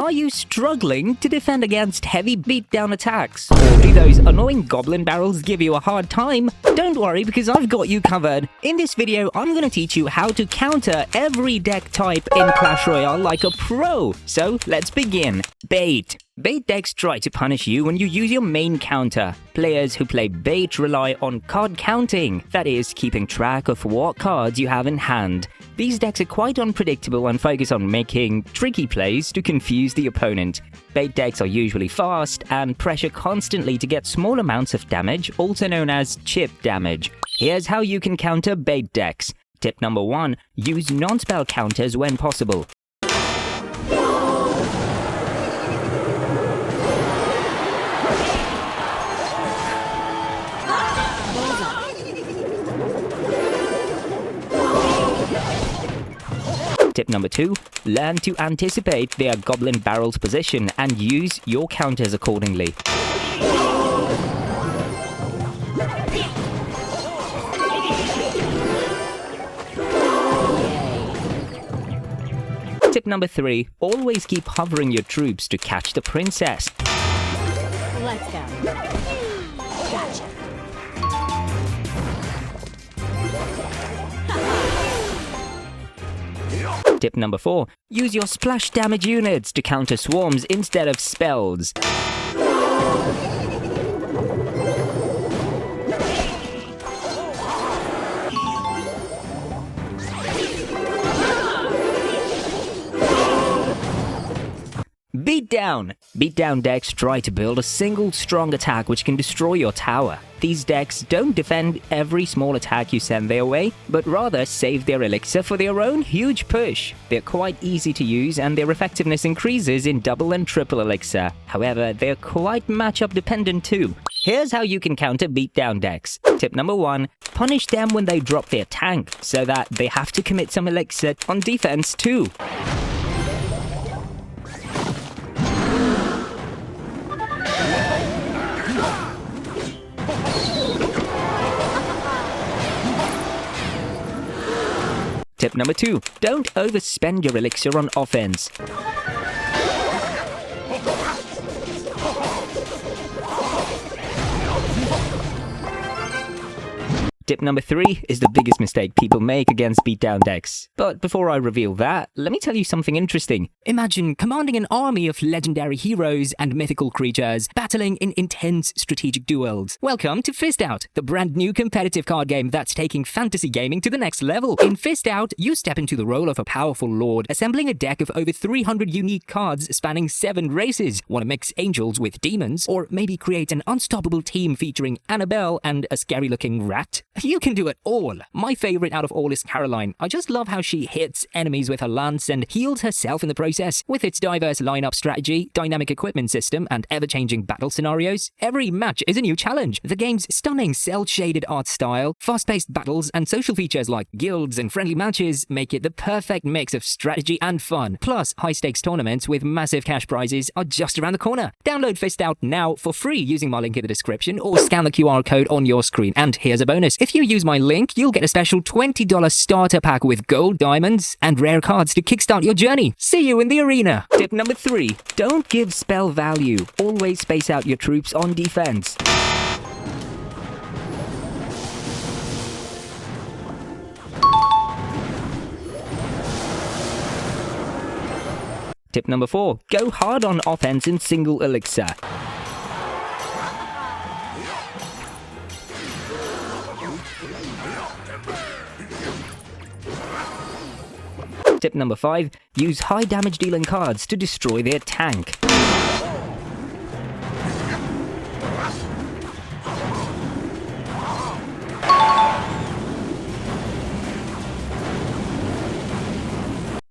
Are you struggling to defend against heavy beatdown attacks? Or do those annoying goblin barrels give you a hard time? Don't worry, because I've got you covered. In this video, I'm going to teach you how to counter every deck type in Clash Royale like a pro. So let's begin. Bait. Bait decks try to punish you when you use your main counter. Players who play bait rely on card counting, that is, keeping track of what cards you have in hand. These decks are quite unpredictable and focus on making tricky plays to confuse the opponent. Bait decks are usually fast and pressure constantly to get small amounts of damage, also known as chip damage. Here's how you can counter bait decks. Tip number 1. Use non-spell counters when possible. Tip number 2. Learn to anticipate their goblin barrel's position and use your counters accordingly. Tip number 3. Always keep hovering your troops to catch the princess. Let's go. Gotcha. Tip number 4. Use your splash damage units to counter swarms instead of spells. Beatdown. Beatdown decks try to build a single strong attack which can destroy your tower. These decks don't defend every small attack you send their way, but rather save their elixir for their own huge push. They're quite easy to use and their effectiveness increases in double and triple elixir. However, they're quite matchup dependent too. Here's how you can counter beatdown decks. Tip number 1. Punish them when they drop their tank, so that they have to commit some elixir on defense too. Tip number 2. Don't overspend your elixir on offense. Tip number 3 is the biggest mistake people make against beatdown decks. But before I reveal that, let me tell you something interesting. Imagine commanding an army of legendary heroes and mythical creatures battling in intense strategic duels. Welcome to Fist Out, the brand new competitive card game that's taking fantasy gaming to the next level. In Fist Out, you step into the role of a powerful lord, assembling a deck of over 300 unique cards spanning 7 races. Want to mix angels with demons? Or maybe create an unstoppable team featuring Annabelle and a scary-looking rat? You can do it all. My favorite out of all is Caroline. I just love how she hits enemies with her lance and heals herself in the process. With its diverse lineup strategy, dynamic equipment system, and ever-changing battle scenarios, every match is a new challenge. The game's stunning cel-shaded art style, fast-paced battles, and social features like guilds and friendly matches make it the perfect mix of strategy and fun. Plus, high-stakes tournaments with massive cash prizes are just around the corner. Download Fist Out now for free using my link in the description or scan the QR code on your screen. And here's a bonus. If you use my link, you'll get a special $20 starter pack with gold, diamonds, and rare cards to kickstart your journey. See you in the arena. Tip number 3. Don't give spell value. Always space out your troops on defense. Tip number 4. Go hard on offense in single elixir. Tip number 5. Use high damage dealing cards to destroy their tank.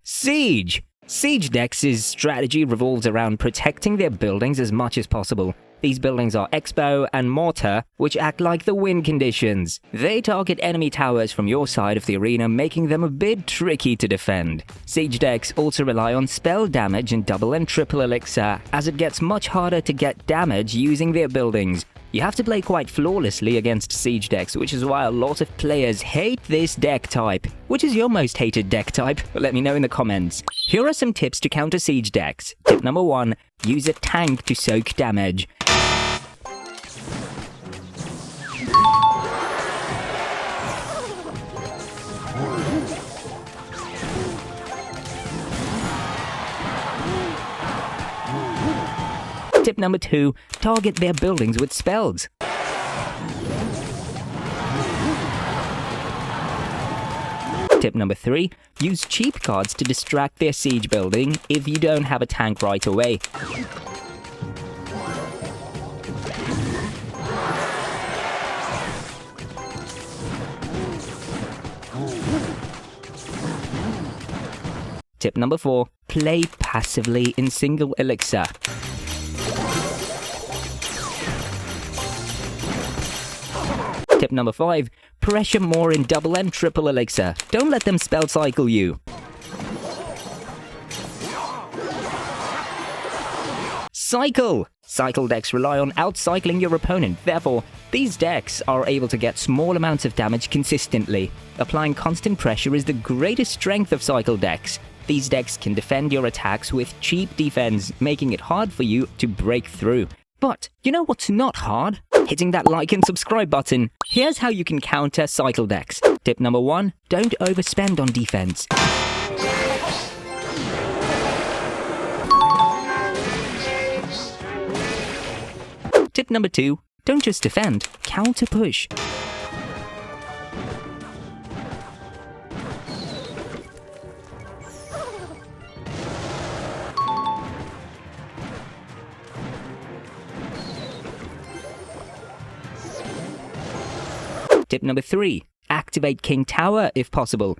Siege. Siege decks' strategy revolves around protecting their buildings as much as possible. These buildings are X-Bow and Mortar, which act like the win conditions. They target enemy towers from your side of the arena, making them a bit tricky to defend. Siege decks also rely on spell damage and double and triple elixir, as it gets much harder to get damage using their buildings. You have to play quite flawlessly against siege decks, which is why a lot of players hate this deck type. Which is your most hated deck type? Let me know in the comments. Here are some tips to counter siege decks. Tip number 1, use a tank to soak damage. Tip number 2, target their buildings with spells. Tip number 3, use cheap cards to distract their siege building if you don't have a tank right away. Tip number 4, play passively in single elixir. Tip number 5, pressure more in double and triple elixir. Don't let them spell cycle you. Cycle! Cycle decks rely on outcycling your opponent, therefore, these decks are able to get small amounts of damage consistently. Applying constant pressure is the greatest strength of cycle decks. These decks can defend your attacks with cheap defense, making it hard for you to break through. But you know what's not hard? Hitting that like and subscribe button. Here's how you can counter cycle decks. Tip number 1, don't overspend on defense. Tip number 2, don't just defend, counter push. Tip number 3, activate King Tower if possible.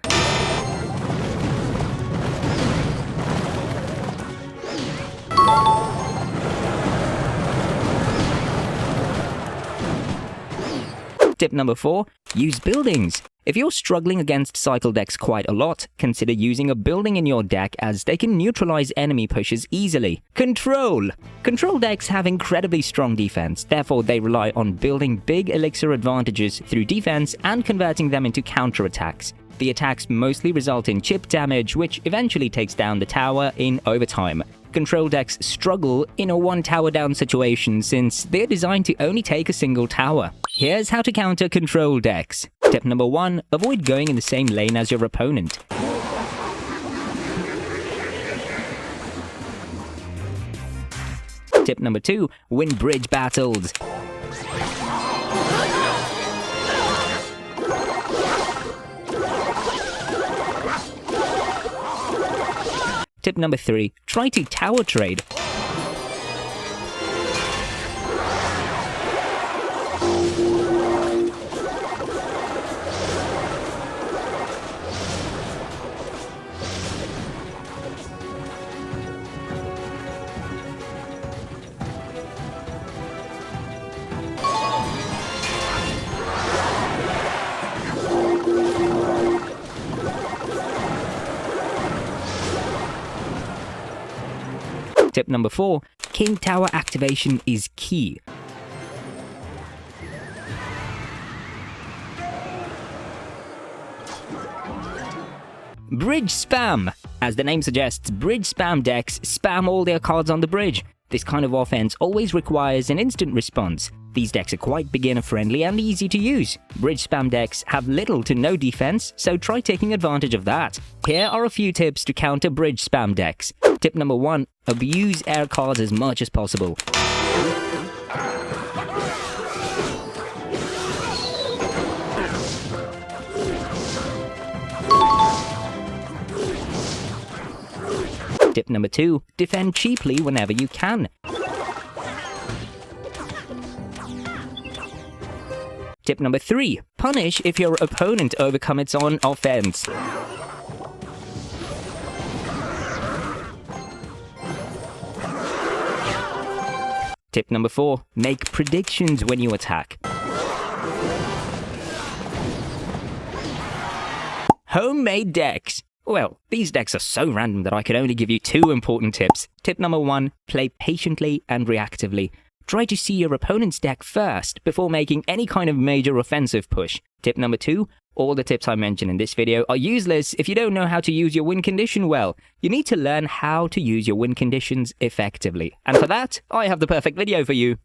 Tip number 4, use buildings. If you're struggling against cycle decks quite a lot, consider using a building in your deck as they can neutralize enemy pushes easily. Control! Control decks have incredibly strong defense, therefore they rely on building big elixir advantages through defense and converting them into counterattacks. The attacks mostly result in chip damage, which eventually takes down the tower in overtime. Control decks struggle in a one tower down situation since they're designed to only take a single tower. Here's how to counter control decks. Tip number 1, avoid going in the same lane as your opponent. Tip number 2, win bridge battles. Tip number 3, try to tower trade. Tip number 4, King Tower activation is key. Bridge spam! As the name suggests, bridge spam decks spam all their cards on the bridge. This kind of offense always requires an instant response. These decks are quite beginner-friendly and easy to use. Bridge spam decks have little to no defense, so try taking advantage of that. Here are a few tips to counter bridge spam decks. Tip number 1, abuse air cards as much as possible. Tip number 2, defend cheaply whenever you can. Tip number 3, punish if your opponent overcommits on offense. Tip number 4, make predictions when you attack. Homemade decks. Well, these decks are so random that I could only give you 2 important tips. Tip number 1, play patiently and reactively. try to see your opponent's deck first before making any kind of major offensive push. Tip number 2, all the tips I mentioned in this video are useless if you don't know how to use your win condition well. You need to learn how to use your win conditions effectively. And for that, I have the perfect video for you.